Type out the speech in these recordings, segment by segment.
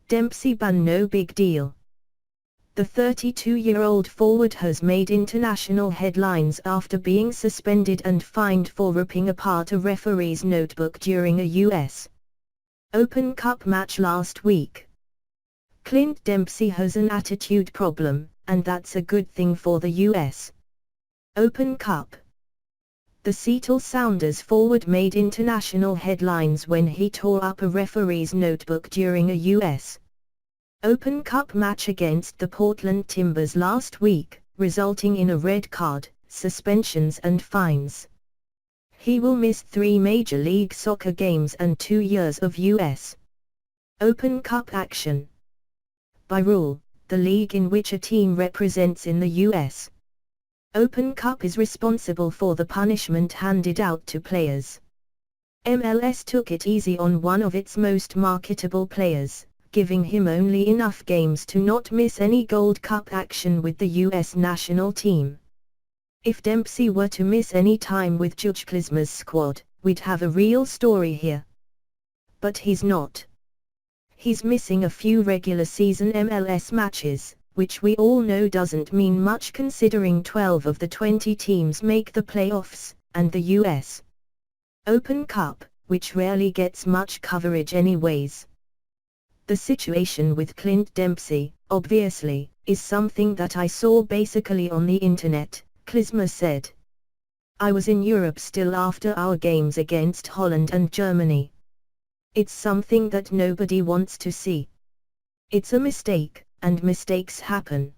Dempsey ban no big deal. The 32-year-old forward has made international headlines after being suspended and fined for ripping apart a referee's notebook during a U.S. Open Cup match last week. Clint Dempsey has an attitude problem, and that's a good thing for the U.S. Open Cup. The Seattle Sounders forward made international headlines when he tore up a referee's notebook during a U.S. Open Cup match against the Portland Timbers last week, resulting in a red card, suspensions and fines. He will miss 3 Major League Soccer games and 2 years of U.S. Open Cup action. By rule, the league in which a team represents in the U.S. Open Cup is responsible for the punishment handed out to players. MLS took it easy on one of its most marketable players, giving him only enough games to not miss any Gold Cup action with the U.S. national team. If Dempsey were to miss any time with Judge Klizma's squad, we'd have a real story here. But he's not. He's missing a few regular season MLS matches, which we all know doesn't mean much considering 12 of the 20 teams make the playoffs, and the U.S. Open Cup, which rarely gets much coverage anyways. The situation with Clint Dempsey, obviously, is something that I saw basically on the internet, Klizma said. I was in Europe still after our games against Holland and Germany. It's something that nobody wants to see. It's a mistake, and mistakes happen.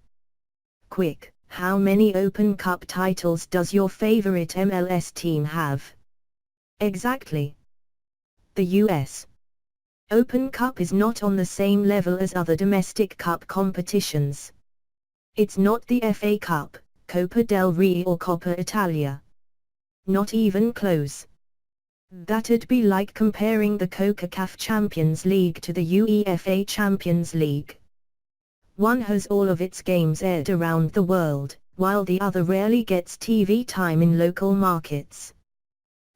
Quick, how many Open Cup titles does your favorite MLS team have? Exactly. The U.S. Open Cup is not on the same level as other domestic cup competitions. It's not the FA Cup, Copa del Rey or Coppa Italia. Not even close. That'd be like comparing the CONCACAF Champions League to the UEFA Champions League. One has all of its games aired around the world, while the other rarely gets TV time in local markets.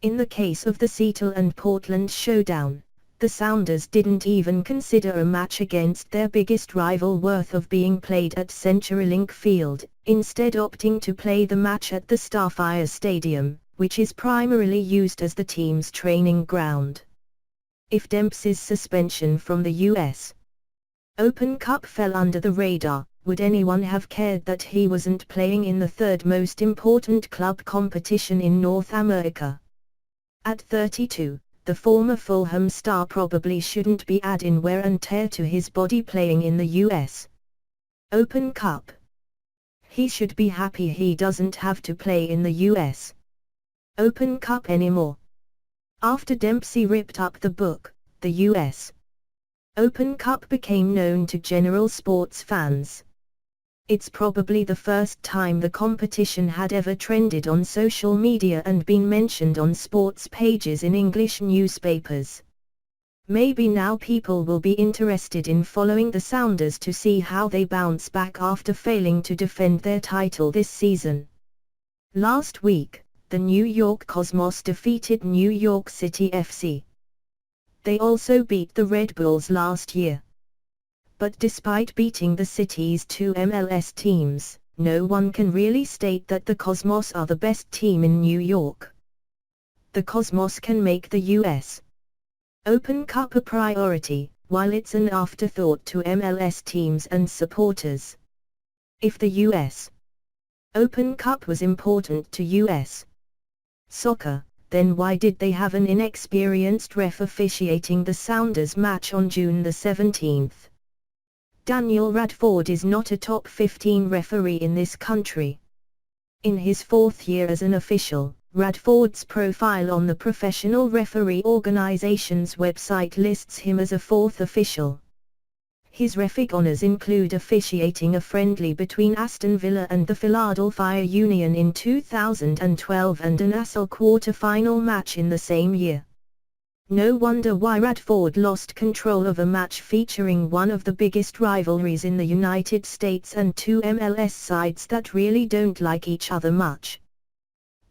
In the case of the Seattle and Portland showdown, the Sounders didn't even consider a match against their biggest rival worth of being played at CenturyLink Field, instead opting to play the match at the Starfire Stadium, which is primarily used as the team's training ground. If Dempsey's suspension from the U.S. Open Cup fell under the radar, would anyone have cared that he wasn't playing in the third most important club competition in North America? At 32, the former Fulham star probably shouldn't be adding wear and tear to his body playing in the U.S. Open Cup. He should be happy he doesn't have to play in the U.S. Open Cup anymore. After Dempsey ripped up the book, the U.S. Open Cup became known to general sports fans. It's probably the first time the competition had ever trended on social media and been mentioned on sports pages in English newspapers. Maybe now people will be interested in following the Sounders to see how they bounce back after failing to defend their title this season. Last week, the New York Cosmos defeated New York City FC. They also beat the Red Bulls last year. But despite beating the city's 2 MLS teams, no one can really state that the Cosmos are the best team in New York. The Cosmos can make the U.S. Open Cup a priority, while it's an afterthought to MLS teams and supporters. If the U.S. Open Cup was important to U.S. soccer, then why did they have an inexperienced ref officiating the Sounders match on June the 17th? Daniel Radford is not a top 15 referee in this country. In his 4th year as an official, Radford's profile on the Professional Referee Organization's website lists him as a 4th official. His referee honors include officiating a friendly between Aston Villa and the Philadelphia Union in 2012 and an ASL quarter-final match in the same year. No wonder why Radford lost control of a match featuring one of the biggest rivalries in the United States and 2 MLS sides that really don't like each other much.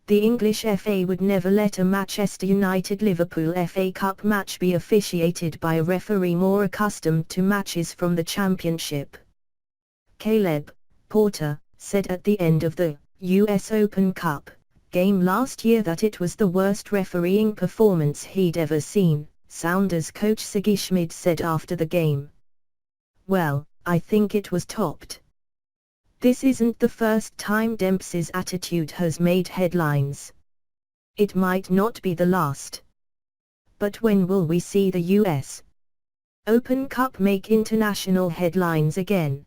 The English FA would never let a Manchester United-Liverpool FA Cup match be officiated by a referee more accustomed to matches from the Championship. Caleb Porter said at the end of the US Open Cup game last year that it was the worst refereeing performance he'd ever seen. Sounders coach Sigi Schmid said after the game, "Well, I think it was topped. This isn't the first time Dempsey's attitude has made headlines. It might not be the last. But when will we see the US Open Cup make international headlines again?"